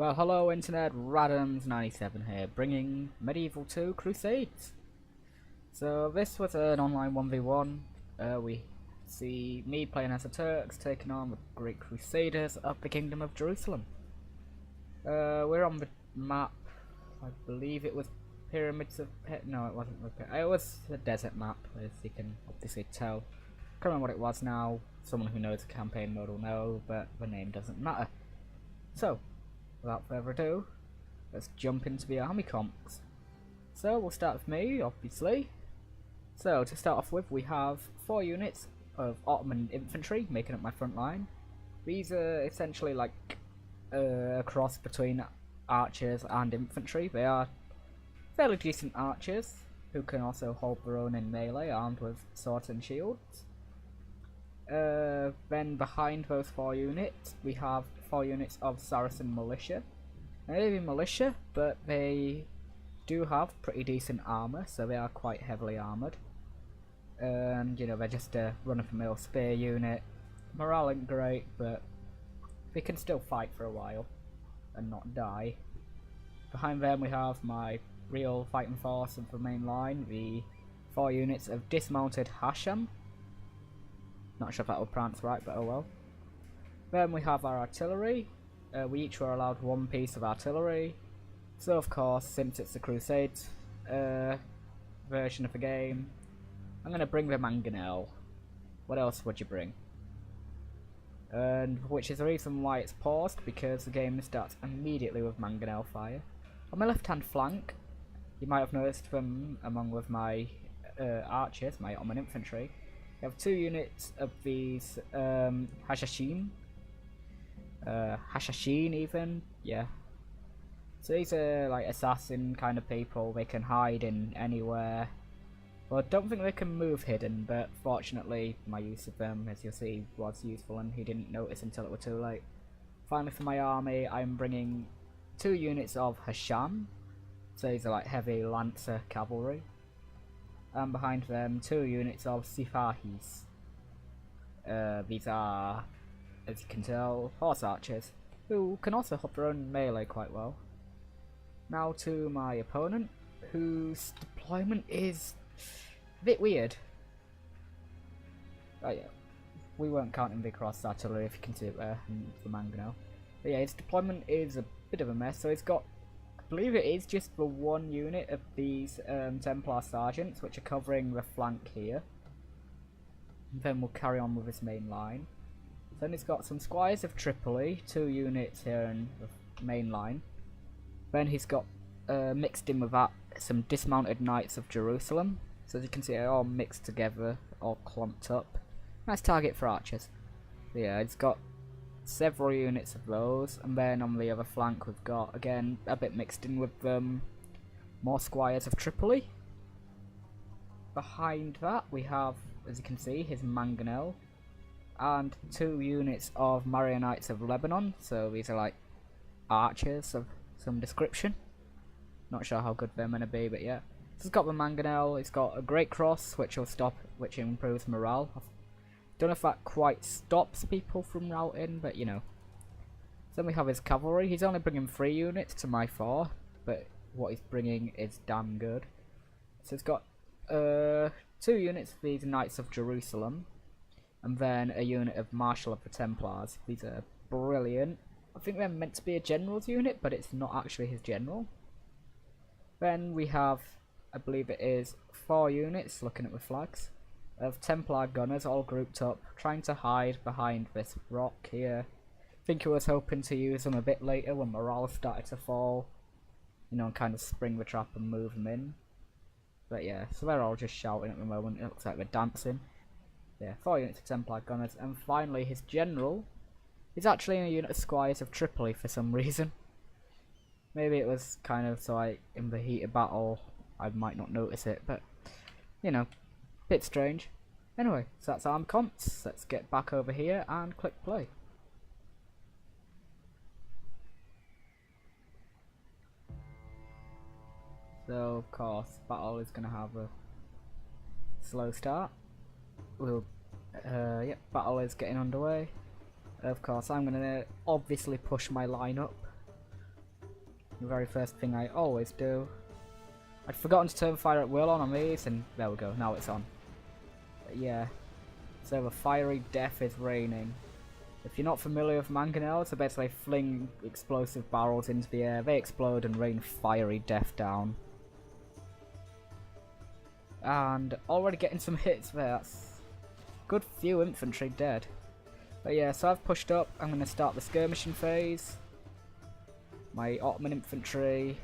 Well, hello internet, Radams97 here, bringing Medieval 2 Crusades. So this was an online 1v1. We see me playing as the Turks, taking on the great crusaders of the Kingdom of Jerusalem. We're on the map. I believe it was Pyramids of no, it wasn't. It was a desert map, as you can obviously tell. Can't remember what it was now. Someone who knows the campaign mode will know, but the name doesn't matter. So, without further ado, let's jump into the army comps. So we'll start with me, obviously. So to start off with, we have 4 units of Ottoman infantry making up my front line. These are essentially like a cross between archers and infantry. They are fairly decent archers who can also hold their own in melee, armed with swords and shields. Then behind those 4 units, we have 4 units of Saracen militia. Now, maybe militia, but they do have pretty decent armor, so they are quite heavily armored. And you know, they're just a run-of-the-mill spear unit. Morale ain't great, but they can still fight for a while and not die. Behind them, we have my real fighting force of the main line, the 4 units of dismounted Hasham. Not sure if that will pronounce right, but oh well. Then we have our artillery. We each were allowed 1 piece of artillery. So of course, since it's the Crusades version of the game, I'm going to bring the mangonel. What else would you bring? And which is the reason why it's paused, because the game starts immediately with mangonel fire. On my left hand flank, you might have noticed from among with my archers, my Ottoman infantry, we have 2 units of these Hashashin. Hashashin even, yeah. So these are like assassin kind of people. They can hide in anywhere. Well, I don't think they can move hidden, but fortunately my use of them, as you'll see, was useful and he didn't notice until it was too late. Finally for my army, I'm bringing 2 units of Hasham. So these are like heavy lancer cavalry. And behind them, 2 units of Sifahis. These are, as you can tell, horse archers, who can also hold their own melee quite well. Now to my opponent, whose deployment is a bit weird. Oh yeah, we weren't counting the cross artillery, if you can see it there, and the mangonel. But yeah, his deployment is a bit of a mess, so he's got, I believe it is just the 1 unit of these Templar sergeants, which are covering the flank here. And then we'll carry on with his main line. Then he's got some squires of Tripoli, 2 units here in the main line. Then he's got mixed in with that some dismounted knights of Jerusalem. So as you can see, they're all mixed together, all clumped up. Nice target for archers. But yeah, he's got several units of those, and then on the other flank we've got, again, a bit mixed in with more squires of Tripoli. Behind that we have, as you can see, his mangonel, and 2 units of marionnettes of Lebanon. So these are like archers of some description. Not sure how good they're going to be, but yeah. So he's got the mangonel, he's got a great cross, which improves morale. Don't know if that quite stops people from routing, but you know. Then we have his cavalry. He's only bringing 3 units to my 4, but what he's bringing is damn good. So he's got 2 units of these Knights of Jerusalem, and then a unit of Marshal of the Templars. These are brilliant. I think they're meant to be a general's unit, but it's not actually his general. Then we have, I believe it is 4 units, looking at the flags, of Templar gunners all grouped up, trying to hide behind this rock here. I think he was hoping to use them a bit later when morale started to fall, you know, and kind of spring the trap and move them in. But yeah, so they're all just shouting at the moment. It looks like they're dancing. Yeah, 4 units of Templar gunners, and finally his general is actually in a unit of squires of Tripoli for some reason. Maybe it was kind of so in the heat of battle I might not notice it, but you know, bit strange. Anyway, so that's arm comps. Let's get back over here and click play. So of course, battle is going to have a slow start. Yep, battle is getting underway. Of course, I'm going to obviously push my line up. The very first thing I always do. I'd forgotten to turn fire at will on these, and there we go, now it's on. But yeah, so the fiery death is raining. If you're not familiar with mangonels, they basically fling explosive barrels into the air, they explode and rain fiery death down. And already getting some hits there, that's good few infantry dead. But yeah, so I've pushed up, I'm going to start the skirmishing phase. My Ottoman infantry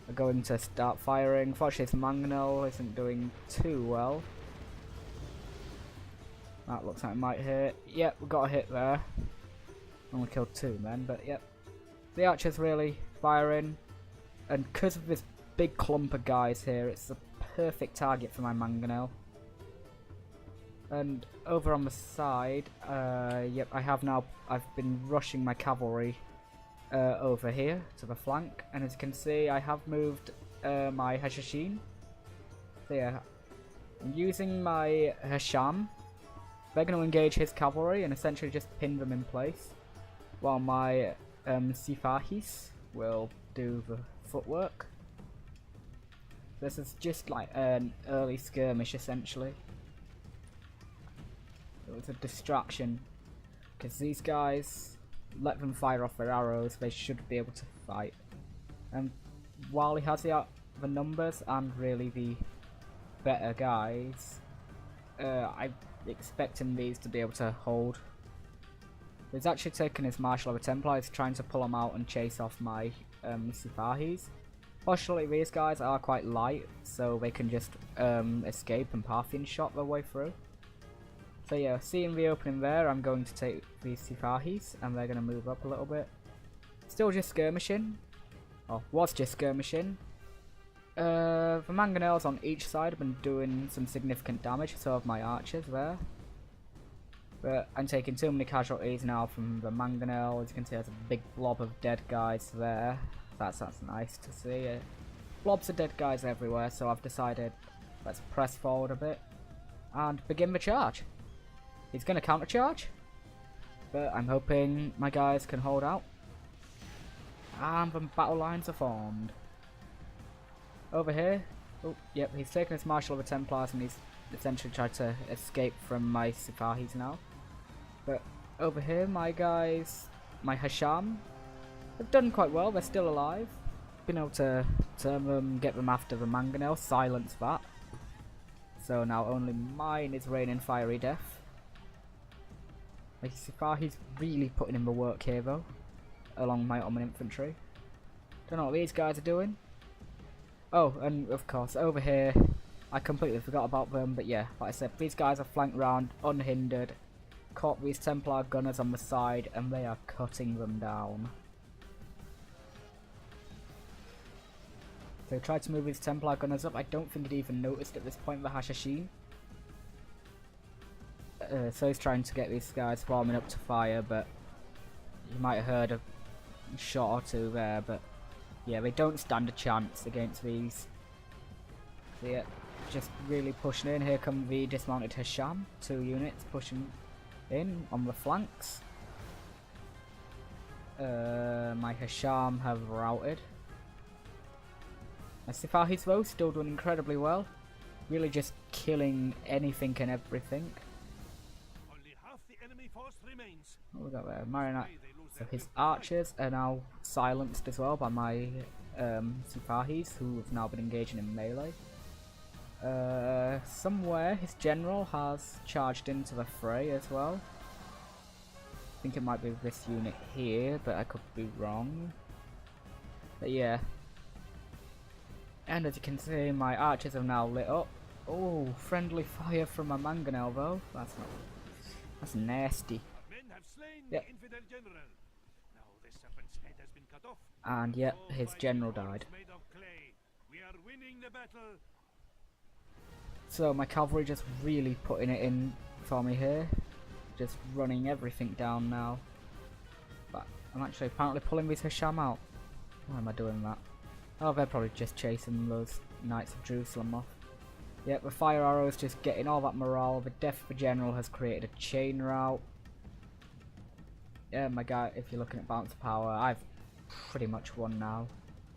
are going to start firing. Unfortunately, this mangonel isn't doing too well. That looks like it might hit. Yep, we got a hit there. Only killed 2 men, but yep. The archer's really firing. And because of this big clump of guys here, it's the perfect target for my mangonel. And over on the side, yep, I've been rushing my cavalry over here to the flank. And as you can see, I have moved my Hashashin. So yeah, I'm using my Hasham. They're going to engage his cavalry and essentially just pin them in place, while my Sifahis will do the footwork. This is just like an early skirmish essentially. It was a distraction, because these guys, let them fire off their arrows, they should be able to fight. And while he has the numbers and really the better guys, I'm expecting these to be able to hold. He's actually taken his Marshal of the Templars, trying to pull them out and chase off my Sifahis. Fortunately, these guys are quite light, so they can just escape and Parthian shot their way through. So yeah, seeing the opening there, I'm going to take these Sifahis, and they're going to move up a little bit. Still just skirmishing. Oh, was just skirmishing. The mangonels on each side have been doing some significant damage, so have my archers there. But I'm taking too many casualties now from the mangonel. As you can see, there's a big blob of dead guys there. That's nice to see. Blobs of dead guys everywhere, so I've decided let's press forward a bit and begin the charge. He's going to counter-charge, but I'm hoping my guys can hold out. And the battle lines are formed. Over here, oh, yep, he's taken his Marshal of the Templars and he's essentially tried to escape from my Sifahis now. But over here, my guys, my Hasham, have done quite well, they're still alive. Been able to turn them, get them after the mangonel, silence that. So now only mine is raining fiery death. My Sifahi's really putting in the work here though, along my Ottoman infantry. Don't know what these guys are doing. Oh, and of course, over here, I completely forgot about them, but yeah, like I said, these guys are flanked round, unhindered, caught these Templar gunners on the side, and they are cutting them down. So tried to move these Templar gunners up. I don't think he'd even noticed at this point the Hashashin. So he's trying to get these guys warming up to fire, but you might have heard a shot or two there, but yeah, they don't stand a chance against these. So yeah, just really pushing in. Here come the dismounted Hasham, 2 units pushing in on the flanks. My Hasham have routed. My Sifahis though, still doing incredibly well. Really just killing anything and everything. Only half the enemy force remains. What we got there? Marionette. So his archers are now silenced as well by my Sifahis, who have now been engaging in melee. Somewhere his general has charged into the fray as well. I think it might be this unit here, but I could be wrong. But yeah. And as you can see, my archers have now lit up. Oh, friendly fire from my mangonel though. That's nasty. Men have slain Yep. the infidel general. Now the serpent's head has been cut off. And yep, his general died. Made of clay. We are winning the battle. So my cavalry just really putting it in for me here. Just running everything down now. But I'm actually apparently pulling these Hasham out. Why am I doing that? Oh, they're probably just chasing those Knights of Jerusalem off. Yep, the fire arrows just getting all that morale. The death of the general has created a chain rout. Yeah, my guy, if you're looking at balance of power, I've pretty much won now.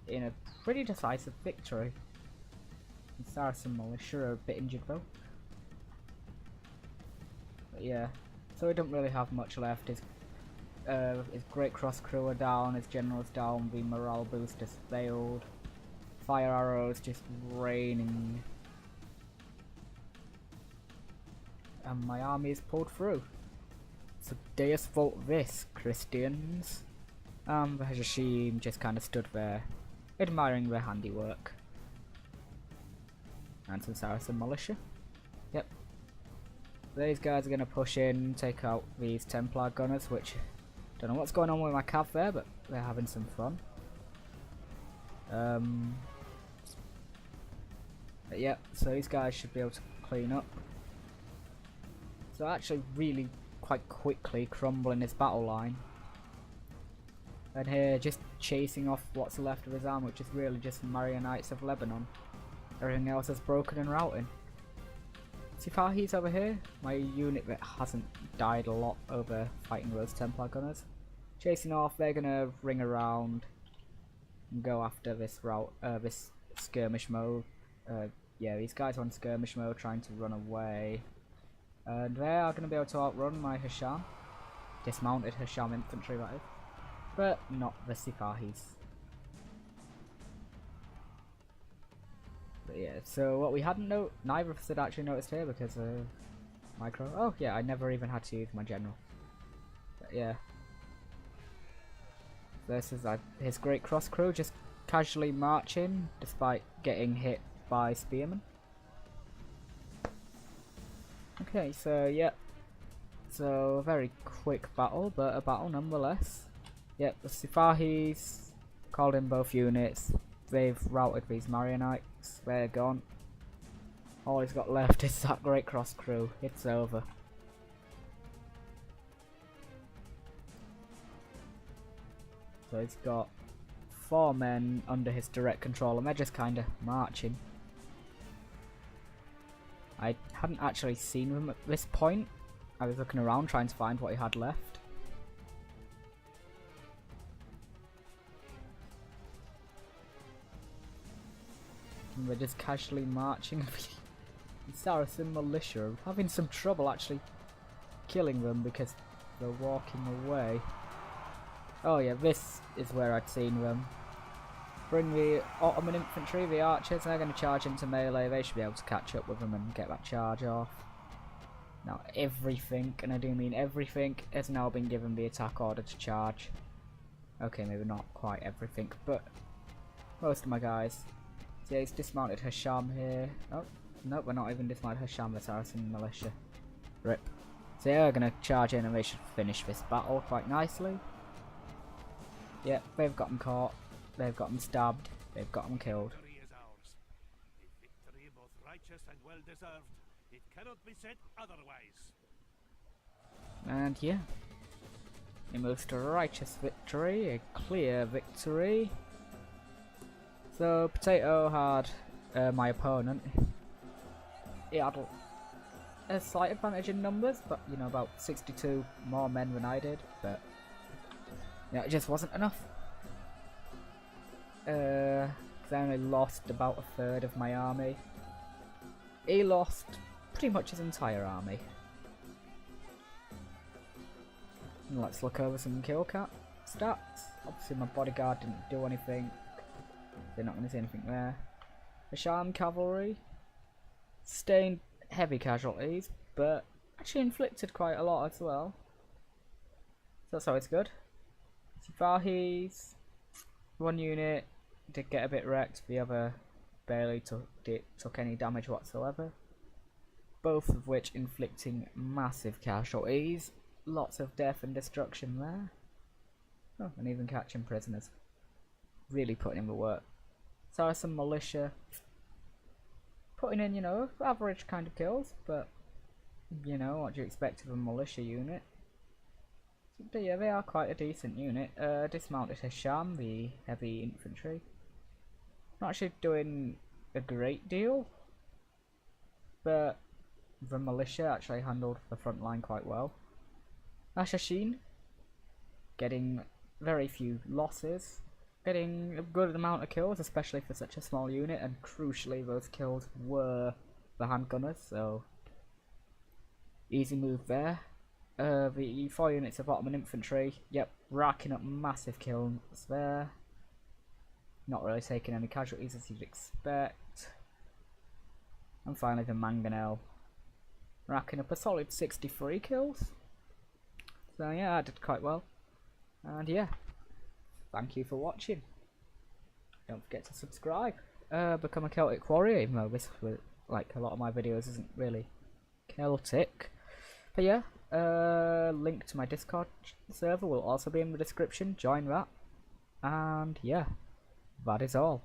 in a pretty decisive victory. The Saracen militia are a bit injured though. But yeah, so we don't really have much left. His great cross crew are down, his generals down, the morale boosters failed. Fire arrows just raining. And my army is pulled through. So deus vult this, Christians. The Hashim just kind of stood there, admiring their handiwork. And some Saracen militia. Yep. These guys are going to push in, take out these Templar gunners, which don't know what's going on with my cav there, but they're having some fun. But yeah, so these guys should be able to clean up. So actually really quite quickly crumbling his battle line. And here just chasing off what's left of his army, which is really just marionettes of Lebanon. Everything else is broken and routing. Sipahi's over here, my unit that hasn't died a lot over fighting those Templar gunners. Chasing off, they're gonna ring around and go after this route, this skirmish mode. Yeah, these guys are on skirmish mode trying to run away. And they are gonna be able to outrun my Hisham. Dismounted Hisham infantry, that is. But not the Sipahis. But yeah, so what we hadn't neither of us had actually noticed here because of micro. Oh yeah, I never even had to use my general. But yeah. This is his great cross crew just casually marching despite getting hit by spearmen. Okay, so yeah. So a very quick battle, but a battle nonetheless. Yep, the Sipahis called in both units. They've routed these marionettes. They're gone. All he's got left is that great cross crew. It's over. So he's got 4 men under his direct control and they're just kind of marching. I hadn't actually seen him at this point. I was looking around trying to find what he had left. And they're just casually marching. The Saracen militia are having some trouble actually killing them because they're walking away. Oh yeah, this is where I'd seen them. Bring the Ottoman infantry, the archers, they're going to charge into melee. They should be able to catch up with them and get that charge off. Now everything, and I do mean everything, has now been given the attack order to charge. Okay, maybe not quite everything, but most of my guys. So yeah, he's dismounted Hisham here. Oh, no, we're not even dismounted Hisham, the Saracen militia. Rip. So yeah, we're going to charge in and they should finish this battle quite nicely. Yep, they've got him caught, they've got him stabbed, they've got him killed. Victory is ours. A victory both righteous and well deserved. It cannot be said otherwise. And yeah, a most righteous victory, a clear victory. So Potato had my opponent. He had a slight advantage in numbers, but you know, about 62 more men than I did, but yeah, it just wasn't enough. 'Cause I only lost about 1/3 of my army. He lost pretty much his entire army. And let's look over some kill cap stats. Obviously my bodyguard didn't do anything. They're not going to see anything there. The Sham cavalry sustained heavy casualties, but actually inflicted quite a lot as well. So that's always good. Sipahis, 1 unit did get a bit wrecked, the other barely took any damage whatsoever. Both of which inflicting massive casualties, lots of death and destruction there. Oh, and even catching prisoners. Really putting in the work. Saracen militia putting in, you know, average kind of kills, but you know, what do you expect of a militia unit? But yeah, they are quite a decent unit. Dismounted Hisham, the heavy infantry. Not actually doing a great deal, but the militia actually handled the front line quite well. Ashashin getting very few losses. getting a good amount of kills, especially for such a small unit, and crucially those kills were the handgunners, so easy move there. The 4 units of Ottoman infantry, yep, racking up massive kills there. Not really taking any casualties as you'd expect. And finally the mangonel, racking up a solid 63 kills. So yeah, I did quite well. And yeah, thank you for watching. Don't forget to subscribe. Become a Celtic warrior, even though this, like a lot of my videos, isn't really Celtic. But yeah, link to my Discord server will also be in the description. Join that. And yeah, that is all.